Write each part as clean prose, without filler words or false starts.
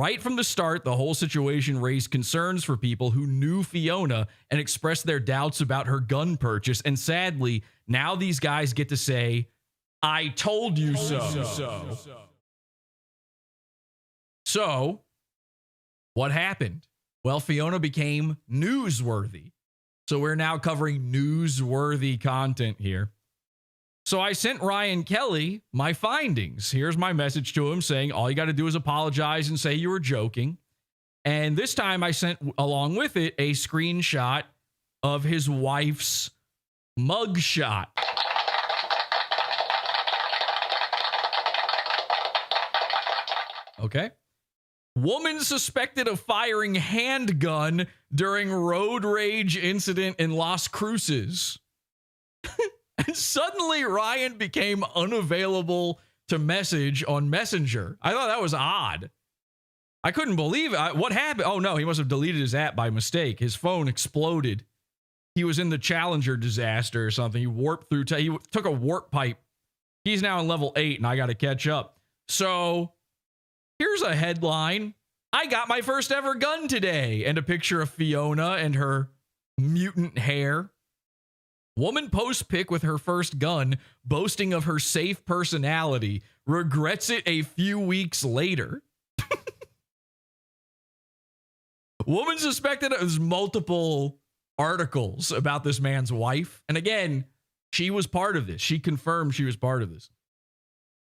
Right from the start, the whole situation raised concerns for people who knew Fiona and expressed their doubts about her gun purchase. And sadly, now these guys get to say, I told you so. So, what happened? Well, Fiona became newsworthy. So we're now covering newsworthy content here. So I sent Ryan Kelly my findings. Here's my message to him saying, all you got to do is apologize and say you were joking. And this time I sent along with it a screenshot of his wife's mugshot. Okay. Woman suspected of firing handgun during road rage incident in Las Cruces. And suddenly Ryan became unavailable to message on Messenger. I thought that was odd. I couldn't believe it. What happened? Oh no, he must have deleted his app by mistake. His phone exploded. He was in the Challenger disaster or something. He warped through. He took a warp pipe. He's now in level 8 and I got to catch up. So here's a headline. I got my first ever gun today. And a picture of Fiona and her mutant hair. Woman posts pic with her first gun, boasting of her safe personality, regrets it a few weeks later. Woman suspected. There's multiple articles about this man's wife. And again, she was part of this. She confirmed she was part of this.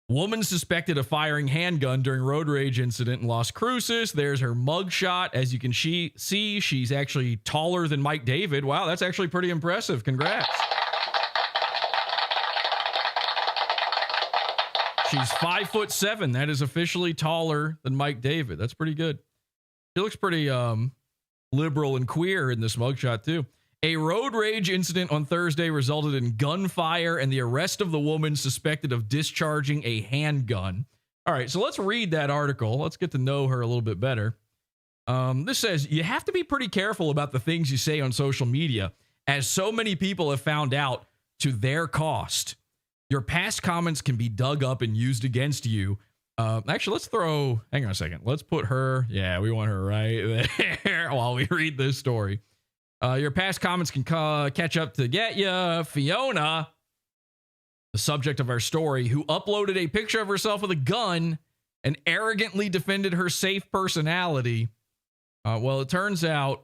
Woman suspected of firing handgun during road rage incident in Las Cruces. There's her mugshot. As you can see, she's actually taller than Mike David. Wow, that's actually pretty impressive. Congrats. She's 5'7". That is officially taller than Mike David. That's pretty good. She looks pretty liberal and queer in this mugshot too. A road rage incident on Thursday resulted in gunfire and the arrest of the woman suspected of discharging a handgun. All right, so let's read that article. Let's get to know her a little bit better. This says, you have to be pretty careful about the things you say on social media, as so many people have found out to their cost. Your past comments can be dug up and used against you. Actually, hang on a second. Let's put her, we want her right there while we read this story. Your past comments can catch up to get ya. Fiona, the subject of our story, who uploaded a picture of herself with a gun and arrogantly defended her safe personality. Well, it turns out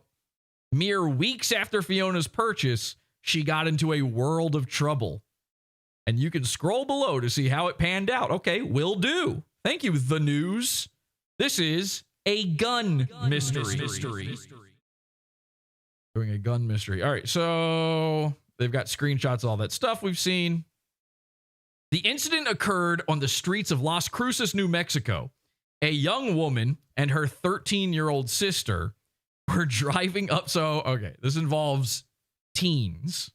mere weeks after Fiona's purchase, she got into a world of trouble. And you can scroll below to see how it panned out. Okay, will do. Thank you, The News. This is a gun mystery. Doing a gun mystery. All right, so they've got screenshots of all that stuff we've seen. The incident occurred on the streets of Las Cruces, New Mexico. A young woman and her 13-year-old sister were driving up. So, okay, this involves teens.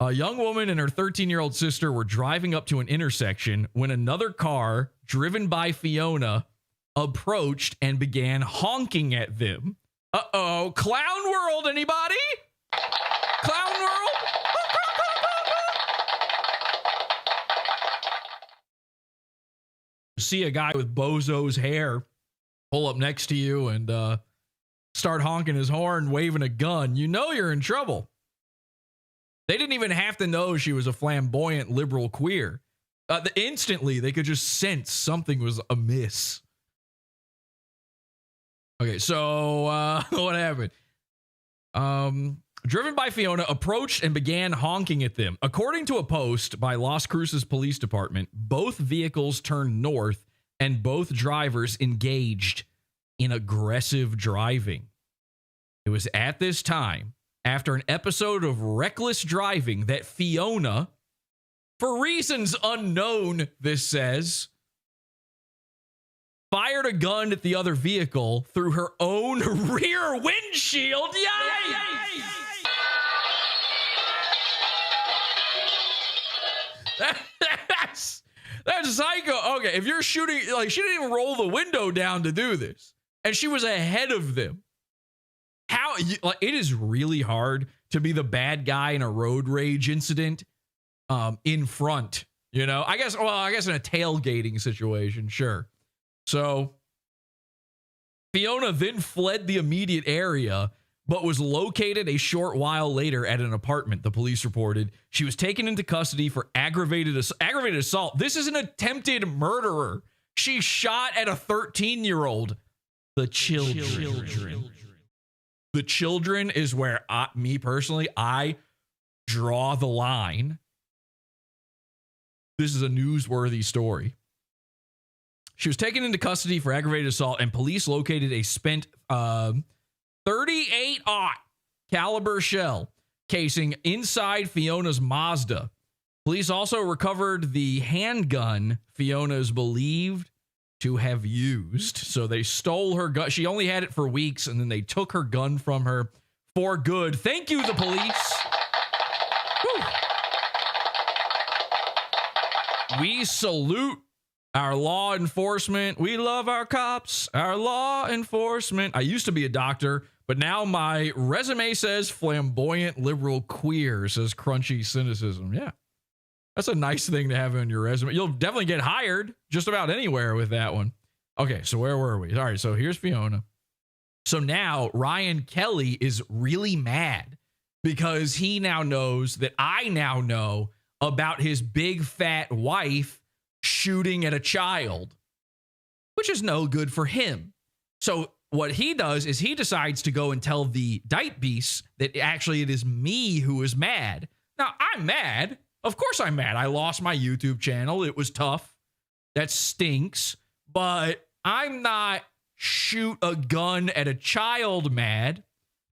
A young woman and her 13-year-old sister were driving up to an intersection when another car, driven by Fiona, approached and began honking at them. Uh-oh. Clown World, anybody? Clown World? See a guy with bozo's hair pull up next to you and start honking his horn, waving a gun. You know you're in trouble. They didn't even have to know she was a flamboyant liberal queer. Instantly, they could just sense something was amiss. Okay, so what happened? Driven by Fiona, approached and began honking at them. According to a post by Las Cruces Police Department, both vehicles turned north and both drivers engaged in aggressive driving. It was at this time, after an episode of reckless driving, that Fiona, for reasons unknown, this says, fired a gun at the other vehicle through her own rear windshield. Yikes! That's psycho. Okay, if you're shooting, like, she didn't even roll the window down to do this, and she was ahead of them. It is really hard to be the bad guy in a road rage incident in front, you know? I guess in a tailgating situation, sure. So Fiona then fled the immediate area, but was located a short while later at an apartment, the police reported. She was taken into custody for aggravated assault. This is an attempted murderer. She shot at a 13-year-old. The children. The children is where me personally, I draw the line. This is a newsworthy story. She was taken into custody for aggravated assault, and police located a spent 38 caliber shell casing inside Fiona's Mazda. Police also recovered the handgun Fiona is believed to have used. So they stole her gun. She only had it for weeks, and then they took her gun from her for good. Thank you, the police. Whew. We salute our law enforcement. We love our cops, our law enforcement. I used to be a doctor, but now my resume says flamboyant liberal queer, says crunchy cynicism. Yeah. That's a nice thing to have on your resume. You'll definitely get hired just about anywhere with that one. Okay, so where were we? All right, so here's Fiona. So now Ryan Kelly is really mad because he now knows that I now know about his big fat wife shooting at a child, which is no good for him. So what he does is he decides to go and tell the Dipe Beasts that actually it is me who is mad. Now, I'm mad. Of course I'm mad. I lost my YouTube channel. It was tough. That stinks. But I'm not shoot a gun at a child mad.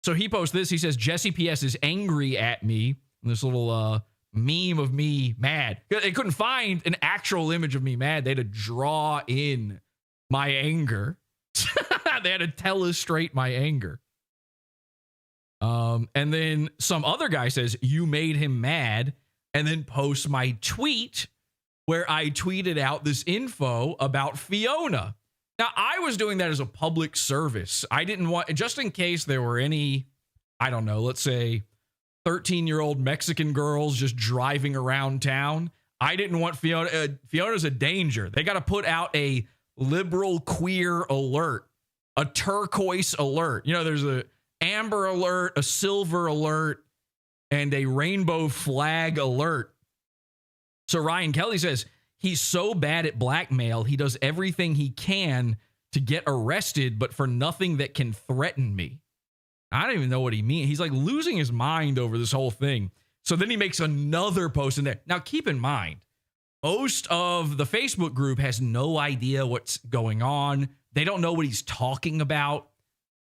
So he posts this. He says, Jesse PS is angry at me. And this little meme of me mad. They couldn't find an actual image of me mad. They had to draw in my anger. They had to illustrate my anger. And then some other guy says, you made him mad. And then posts my tweet where I tweeted out this info about Fiona. Now, I was doing that as a public service. I didn't want, just in case there were any, I don't know, let's say 13-year-old Mexican girls just driving around town. I didn't want Fiona. Fiona's a danger. They got to put out a liberal queer alert, a turquoise alert. You know, there's a amber alert, a silver alert, and a rainbow flag alert. So Ryan Kelly says he's so bad at blackmail, he does everything he can to get arrested, but for nothing that can threaten me. I don't even know what he means. He's like losing his mind over this whole thing. So then he makes another post in there. Now, keep in mind, most of the Facebook group has no idea what's going on. They don't know what he's talking about.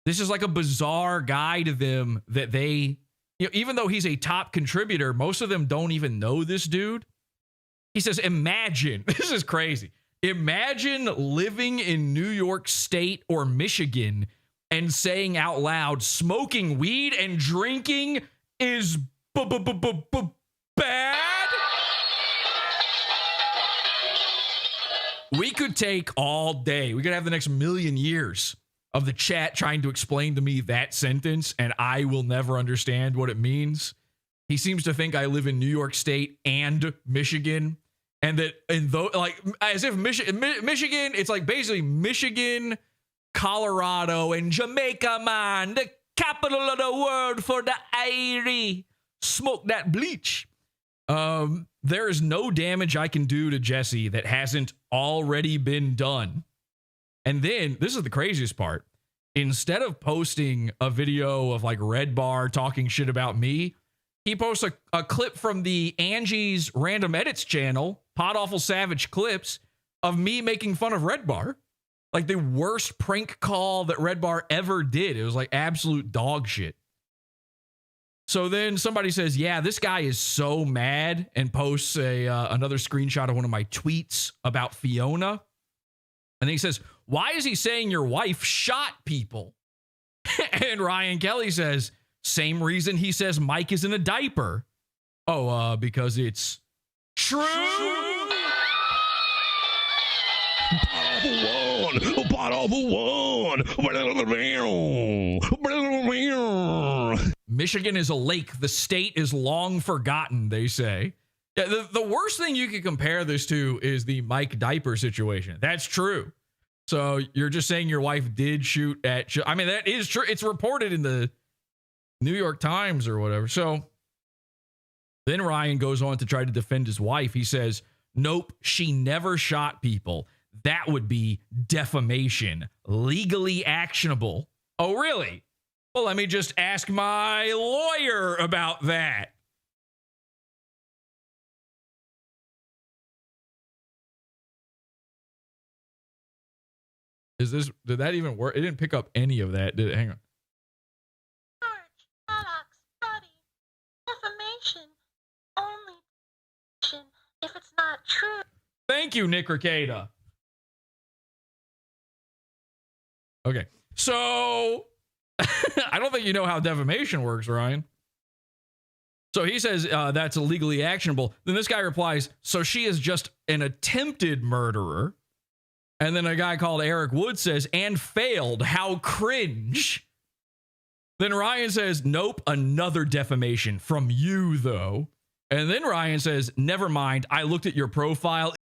This is like a bizarre guy to them that they, you know, even though he's a top contributor, most of them don't even know this dude. He says, imagine, this is crazy. Imagine living in New York State or Michigan and saying out loud, smoking weed and drinking is bad. We could take all day. We could have the next million years of the chat trying to explain to me that sentence, and I will never understand what it means. He seems to think I live in New York State and Michigan, and that, and though, like, as if Michigan, it's like basically Michigan, Colorado, and Jamaica, man, the capital of the world for the Irie. Smoke that bleach. There is no damage I can do to Jesse that hasn't already been done. And then, this is the craziest part. Instead of posting a video of like Red Bar talking shit about me, he posts a clip from the Angie's Random Edits channel, Pod Awful Savage Clips, of me making fun of Red Bar. Like the worst prank call that Red Bar ever did. It was like absolute dog shit. So then somebody says, yeah, this guy is so mad, and posts another screenshot of one of my tweets about Fiona. And then he says, why is he saying your wife shot people? And Ryan Kelly says, same reason he says Mike is in a diaper. Oh, because it's true. Pot of one. Michigan is a lake. The state is long forgotten, they say. Yeah, the worst thing you could compare this to is the Mike diaper situation. That's true. So you're just saying your wife did shoot at, I mean, that is true. It's reported in the New York Times or whatever. So then Ryan goes on to try to defend his wife. He says, nope, she never shot people. That would be defamation, legally actionable. Oh, really? Well, let me just ask my lawyer about that. Did that even work? It didn't pick up any of that, did it? Hang on. Defamation. Only if it's not true. Thank you, Nick Ricada. Okay, so I don't think you know how defamation works, Ryan. So he says that's legally actionable. Then this guy replies, so she is just an attempted murderer. And then a guy called Eric Wood says, and failed. How cringe. Then Ryan says, nope, another defamation from you, though. And then Ryan says, never mind. I looked at your profile.